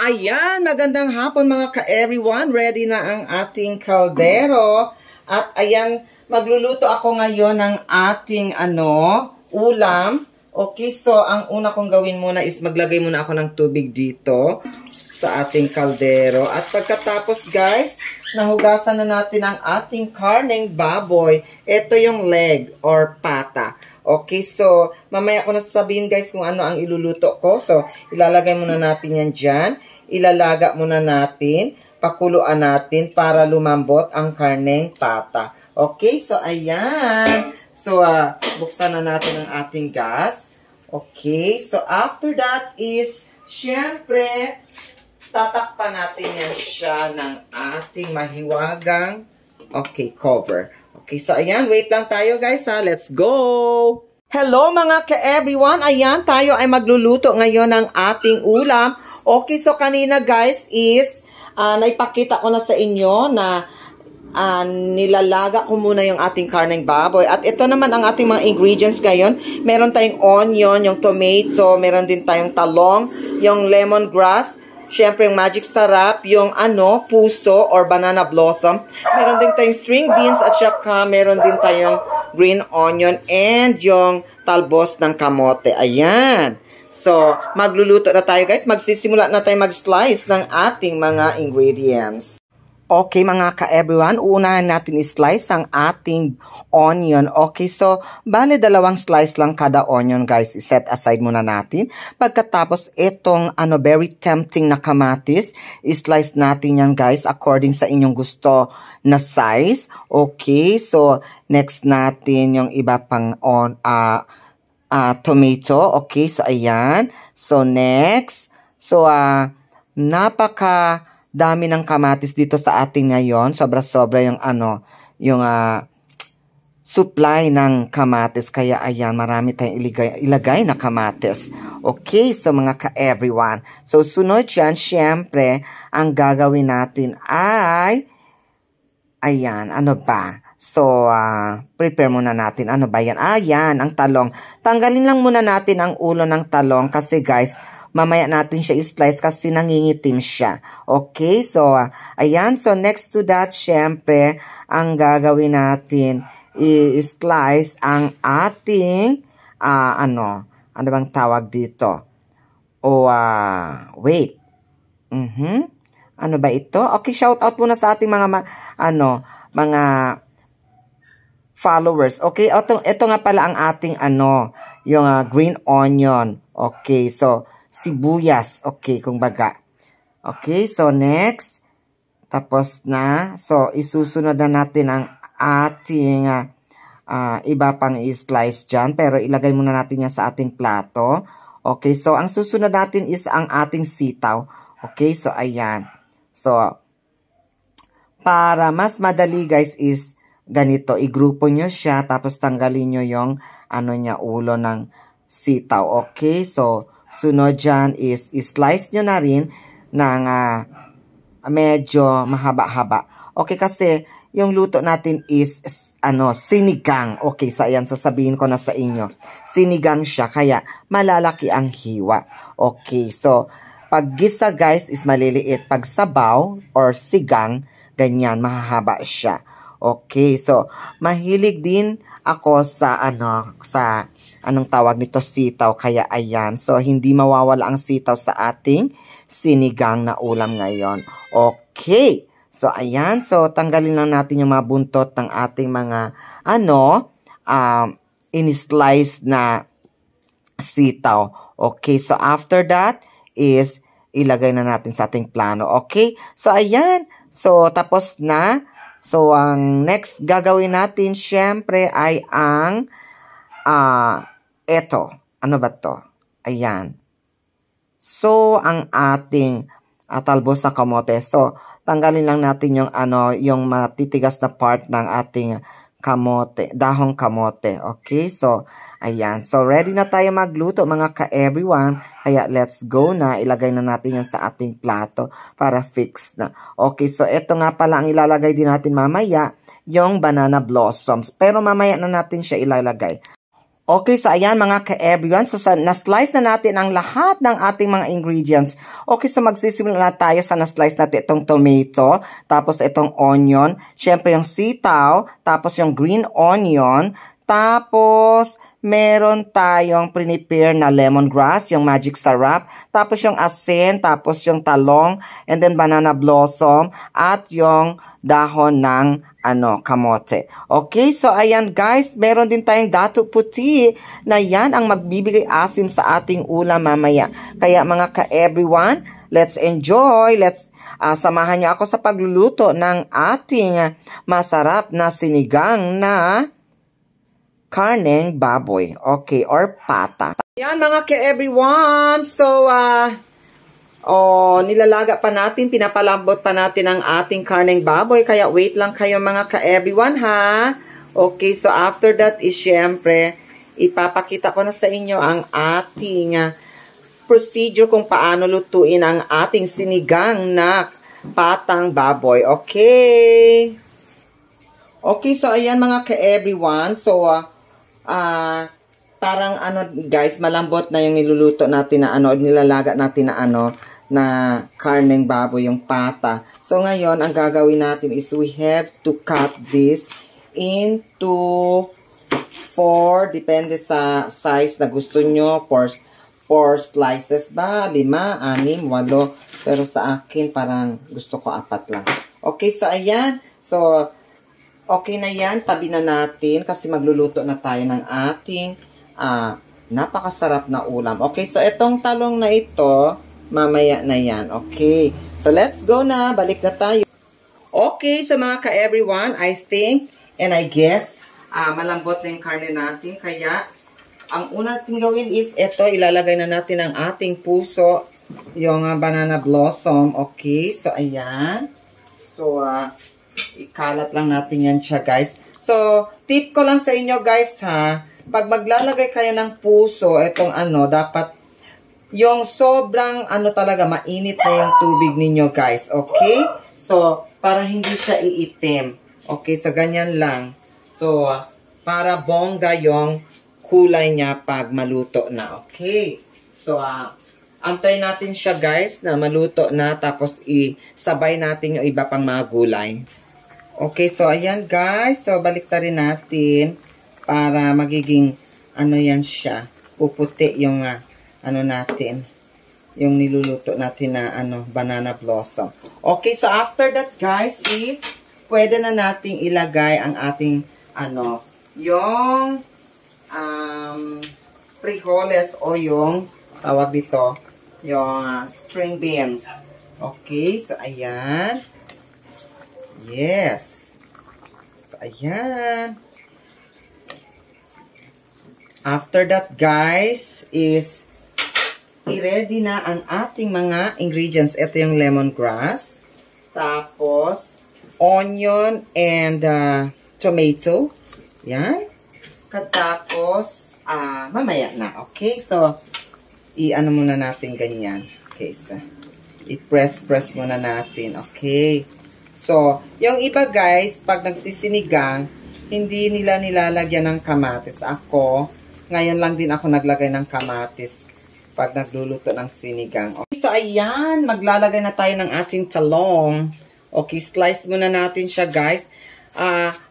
Ayan, magandang hapon mga ka-everyone. Ready na ang ating kaldero. At ayan, magluluto ako ngayon ng ating ulam. Okay, so ang una kong gawin muna is maglagay muna ako ng tubig dito sa ating kaldero. At pagkatapos guys, nahugasan na natin ang ating karneng baboy. Ito yung leg or pata. Okay, so mamaya ko na sasabihin guys kung ano ang iluluto ko. So, ilalagay muna natin yan dyan. Ilalaga muna natin. Pakuluan natin para lumambot ang karneng pata. Okay, so ayan. So, buksan na natin ang ating gas. Okay, so after that is, syempre, tatakpan natin yan siya ng ating mahiwagang, cover. Okay, so ayan, wait lang tayo guys ha. Let's go! Hello mga ka-everyone! Ayan, tayo ay magluluto ngayon ng ating ulam. Okay, so kanina guys is, naipakita ko na sa inyo na nilalaga ko muna yung ating karneng baboy. At ito naman ang ating mga ingredients ngayon. Meron tayong onion, yung tomato, meron din tayong talong, yung lemongrass, syempre yung magic sarap, yung puso or banana blossom. Meron din tayong string beans at saka meron din tayong green onion and yung talbos ng kamote. Ayan. So, magluluto na tayo guys. Magsisimula na tayo mag-slice ng ating mga ingredients. Okay mga ka-everyone, uunahan natin i-slice ang ating onion. Okay, so, bale dalawang slice lang kada onion guys. I-set aside muna natin. Pagkatapos, itong very tempting na kamatis, i-slice natin yan guys according sa inyong gusto na size. Okay, so, next natin yung iba pang tomato. Okay, so ayan. So, next. So, dami ng kamatis dito sa atin ngayon. Sobra-sobra yung supply ng kamatis. Kaya ayan, marami tayong ilagay na kamatis. Okay, so mga ka-everyone. So sunod yan, syempre, ang gagawin natin ay, ayan, ano ba? So, prepare muna natin. Ano ba yan? Ayan, ang talong. Tanggalin lang muna natin ang ulo ng talong kasi guys, mamaya natin siya i-slice kasi nangingitim siya. Okay, so, ayan. So, next to that, syempre, ang gagawin natin, i-slice ang ating, ano bang tawag dito? Wait. Ano ba ito? Okay, shout out muna sa ating mga, mga followers. Okay, ito nga pala ang ating, yung green onion. Okay, so, sibuyas. Okay, kung baga. Okay, so next. Tapos na. So, isusunod na natin ang ating iba pang i-slice dyan. Pero ilagay muna natin yan sa ating plato. Okay, so ang susunod natin is ang ating sitaw. Okay, so ayan. So, para mas madali guys is ganito. Igrupo nyo siya. Tapos tanggalin nyo yung ulo ng sitaw. Okay, so sunod dyan is i-slice nyo na rin ng medyo mahaba-haba. Okay, kasi yung luto natin is sinigang. Okay, so ayan, sasabihin ko na sa inyo. Sinigang siya, kaya malalaki ang hiwa. Okay, so pag gisa guys is maliliit. Pag sabaw or sigang, ganyan, mahahaba siya. Okay, so mahilig din ako sa anong tawag nito, sitaw. Kaya ayan, so hindi mawawala ang sitaw sa ating sinigang na ulam ngayon. Okay, so ayan, so tanggalin lang natin yung mga buntot ng ating mga in-slice na sitaw. Okay, so after that is ilagay na natin sa ating plano. Okay, so ayan, so tapos na. So, ang next gagawin natin, syempre, ay ang, eto. Ano ba to? Ayan. So, ang ating talbos na kamote. So, tanggalin lang natin yung, yung matitigas na part ng ating kamote, dahong kamote. Okay? So, ayan. So, ready na tayo magluto, mga ka-everyone. Kaya, let's go na. Ilagay na natin yan sa ating plato para fix na. Okay, so ito nga pala ang ilalagay din natin mamaya, yung banana blossoms. Pero mamaya na natin siya ilalagay. Okay, so ayan mga ka-everyone. So na-slice na natin ang lahat ng ating mga ingredients. Okay, so magsisimula na tayo sa na-slice natin itong tomato, tapos itong onion, syempre yung sitaw, tapos yung green onion, tapos meron tayong prepare na lemongrass, yung magic syrup, tapos yung asin, tapos yung talong, and then banana blossom, at yung dahon ng kamote. Okay, so ayan guys, meron din tayong dato puti na yan ang magbibigay asim sa ating ulam mamaya. Kaya mga ka-everyone, let's enjoy, samahan niyo ako sa pagluluto ng ating masarap na sinigang na karneng baboy. Okay, or pata. Ayan mga ka-everyone, so nilalaga pa natin, pinapalambot pa natin ang ating karneng baboy. Kaya wait lang kayo mga ka-everyone ha. Okay, so after that is syempre, ipapakita ko na sa inyo ang ating procedure kung paano lutuin ang ating sinigang na patang baboy. Okay. Okay, so ayan mga ka-everyone. So, parang guys, malambot na yung niluluto natin na nilalaga natin na karneng baboy, yung pata. So, ngayon, ang gagawin natin is we have to cut this into 4, depende sa size na gusto nyo, 4 slices ba, 5, 6, 8, pero sa akin, parang gusto ko 4 lang. Okay, so ayan, so, okay na yan, tabi na natin, kasi magluluto na tayo ng ating, napakasarap na ulam. Okay, so itong talong na ito, mamaya na yan. Okay. So, let's go na. Balik na tayo. Okay, so mga ka-everyone, I think, and I guess, malambot na yung karne natin. Kaya, ang una natin gawin is, ito, ilalagay na natin ang ating puso, yung banana blossom. Okay, so, ayan. So, ikalat lang natin yan siya, guys. So, tip ko lang sa inyo, guys, ha. Pag maglalagay kayo ng puso, itong dapat yung sobrang talaga mainit na yung tubig ninyo guys, okay? So, para hindi siya iitim. Okay, so ganyan lang. So, para bongga yung kulay niya pag maluto na, okay? So, antayin natin siya guys na maluto na tapos isabay natin yung iba pang mga gulay. Okay, so ayan guys. So, baliktarin natin para magiging yan siya. Puputi yung natin, yung niluluto natin na banana blossom. Okay, so after that guys is, pwede na nating ilagay ang ating, yung, frijoles o yung, tawag dito, yung string beans. Okay, so ayan. Yes. So ayan. After that guys is, i-ready na ang ating mga ingredients. Ito yung lemongrass. Tapos, onion and tomato. Yan. Tapos, mamaya na. Okay? So, muna natin ganyan. Okay, so, i-press muna natin. Okay? So, yung iba guys, pag nagsisinigang, hindi nila nilalagyan ng kamatis. Ako, ngayon lang din ako naglagay ng kamatis pag nagluluto ng sinigang. Okay, so ayan, maglalagay na tayo ng ating talong. Okay, slice muna natin siya guys.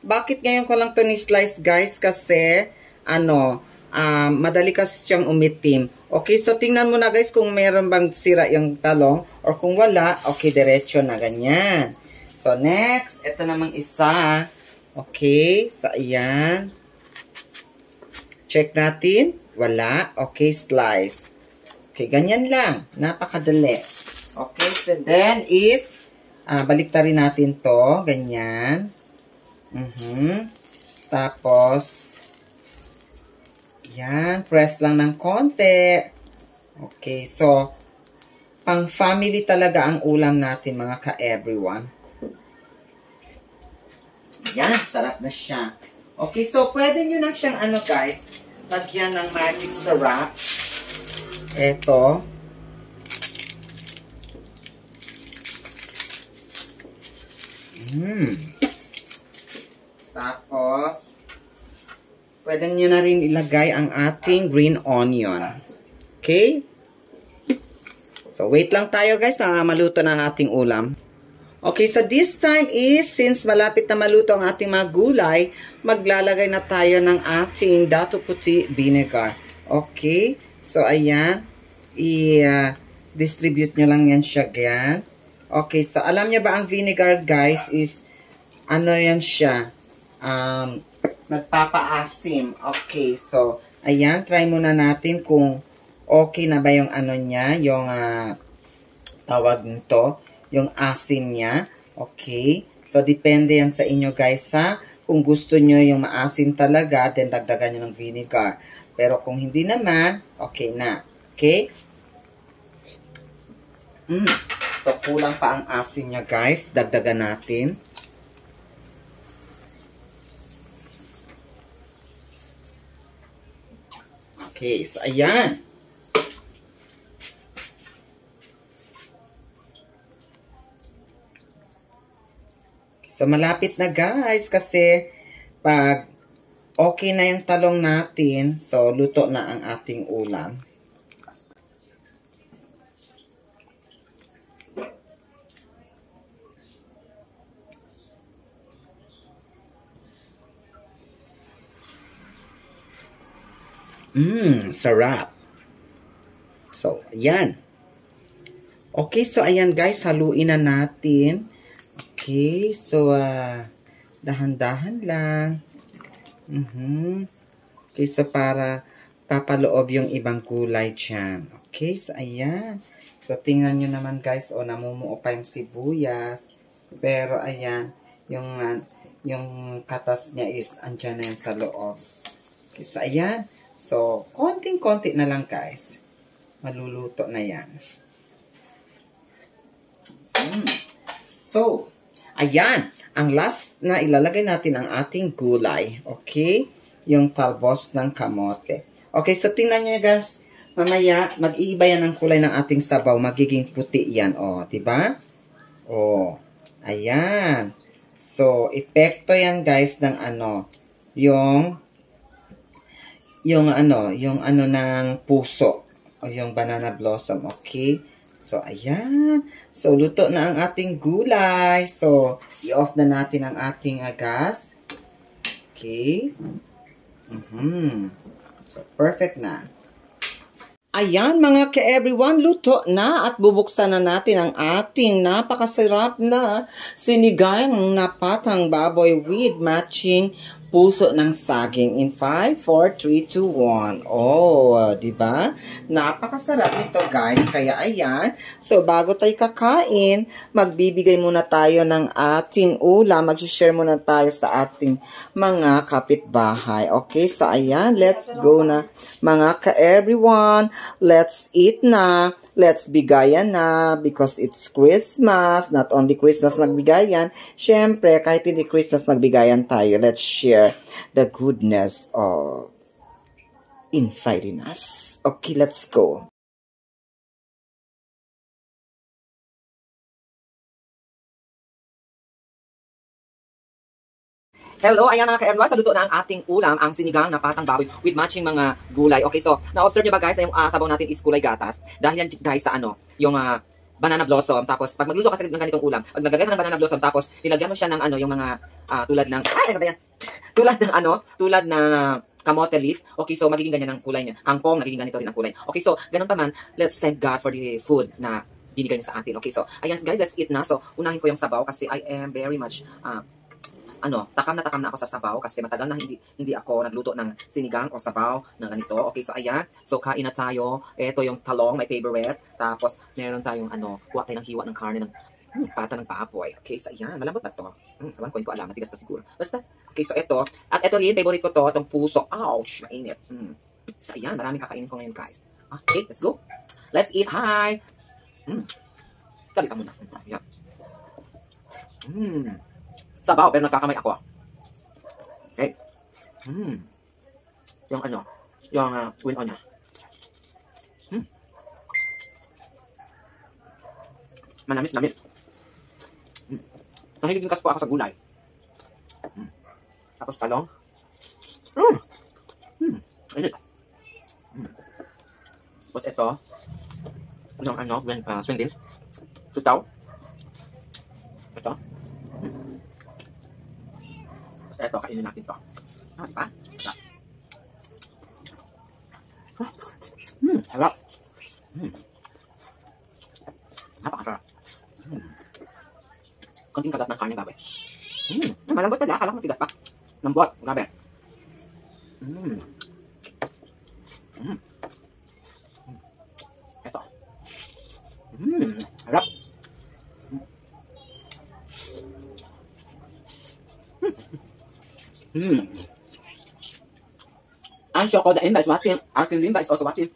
Bakit ngayon ko lang ito ni-slice guys? Kasi, madali kasi siyang umitim. Okay, so tingnan mo na guys kung meron bang sira yung talong. Or kung wala, okay, diretso na ganyan. So next, ito namang isa. Okay, so ayan. Check natin. Wala. Okay, slice. Okay, ganyan lang. Napakadali. Okay, so then is, baliktarin natin to. Ganyan. Tapos, yan. Press lang ng konti. Okay, so, pang family talaga ang ulam natin, mga ka-everyone. Yan, sarap na siya. Okay, so, pwede nyo na siyang, guys, lagyan ng magic syrup. Ito. Tapos, pwede nyo na rin ilagay ang ating green onion. Okay? So, wait lang tayo guys na maluto na ang ating ulam. Okay, so this time is, since malapit na maluto ang ating mga gulay, maglalagay na tayo ng ating dato puti vinegar. Okay, so ayan, i-distribute nyo lang yan siya, yan. Okay, so alam nyo ba ang vinegar guys is, ano yan siya, nagpapaasim. Okay, so, ayan, try muna natin kung okay na ba yung ano niya, yung tawag nito, yung asim niya. Okay? So, depende yan sa inyo guys ha. Kung gusto nyo yung maasim talaga, then dagdagan nyo ng vinegar. Pero kung hindi naman, okay na. Okay? So, kulang pa ang asim niya guys. Dagdagan natin. Okay, so ayan. So, malapit na guys kasi pag okay na yung talong natin, so, luto na ang ating ulam. Sarap. So, ayan. Okay, so ayan guys, haluin na natin. Okay, so, dahan-dahan lang. Okay, so para papaloob yung ibang gulay dyan. Okay, so ayan. So, tingnan nyo naman guys, namumuo pa yung sibuyas. Pero, ayan, yung katas niya is andyan na yan sa loob. Okay, so ayan. So, konting-konti na lang guys. Maluluto na yan. So, ayan, ang last na ilalagay natin ang ating gulay. Okay? Yung talbos ng kamote. Okay, so tingnan nyo guys. Mamaya, mag-iiba yan ang kulay ng ating sabaw. Magiging puti yan. O, diba? O, ayan. So, epekto yan guys ng yung ng puso. O, yung banana blossom. Okay? So, ayan. So, luto na ang ating gulay. So, i-off na natin ang ating gas. Okay. So, perfect na. Ayan, mga ka-everyone, luto na at bubuksan na natin ang ating napakasarap na sinigang na patang baboy with matching puso ng saging in 5, 4, 3, 2, 1. Oh, diba? Napakasarap nito, guys. Kaya, ayan. So, bago tayo kakain, magbibigay muna tayo ng ating ulam. Mag-share muna tayo sa ating mga kapitbahay. Okay? So, ayan. Let's go na. Mga ka-everyone, let's eat na. Let's bigayan na because it's Christmas. Not only Christmas magbigayan. Syempre, kahit hindi Christmas magbigayan tayo. Let's share the goodness of inside in us. Okay, let's go. Hello, ayan mga ka-everyone, sa luto na ang ating ulam, ang sinigang na patang baboy with matching mga gulay. Okay, so, na-observe nyo ba guys na yung sabaw natin is kulay gatas? Dahil yan guys sa yung banana blossom. Tapos, pag magluto kasi ng ganitong ulam, pag naglagay ka ng banana blossom, tapos nilagyan mo siya ng yung mga tulad ng, ano ba yan? tulad ng kamote leaf. Okay, so magiging ganyan ang kulay niya. Kangkong, nagiging ganito rin ang kulay. Okay, so, ganun pa man, let's thank God for the food na binigay niya sa atin. Okay, so, ayan guys, let's eat na. So, unahin ko yung sabaw kasi I am very much, takam na ako sa sabaw kasi matagal na hindi ako nagluto ng sinigang o sabaw na ganito. Okay, so ayan. So, kain na tayo. Ito yung talong, my favorite. Tapos, meron tayong kuha tayo ng hiwa ng karne ng pata ng paapoy. Okay, so ayan. Malambot na to. Ewan ko, hindi ko alam. Matigas pa siguro. Basta, okay, so ito. At ito rin, favorite ko to, itong puso. Ouch! Mainit. So ayan, maraming kakainin ko ngayon, guys. Okay, let's go. Let's eat. Hi! Tabi ka muna. Ayan. Sabaw, pero nagkakamay ako. Okay. Yung win on niya. Manamis. Nahilig din kasi po ako sa gulay. Tapos talong. Init. Tapos ito, ano, swing dish. Tutaw. Ito. Tapos ito, kainin natin to. Ah, diba? Harap. Napakasarap. Konting kagat ng karne, gabi. Malambot pala, akala ko matigas pa. Lambot, gabi. Ito. Harap. I'm Shoko, the Inba is watching. Arkin Limba is also watching.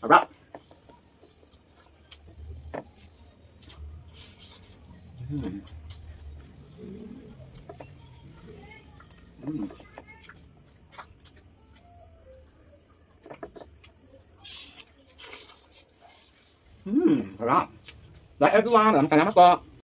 Harap. Harap. Bye everyone, salamat po.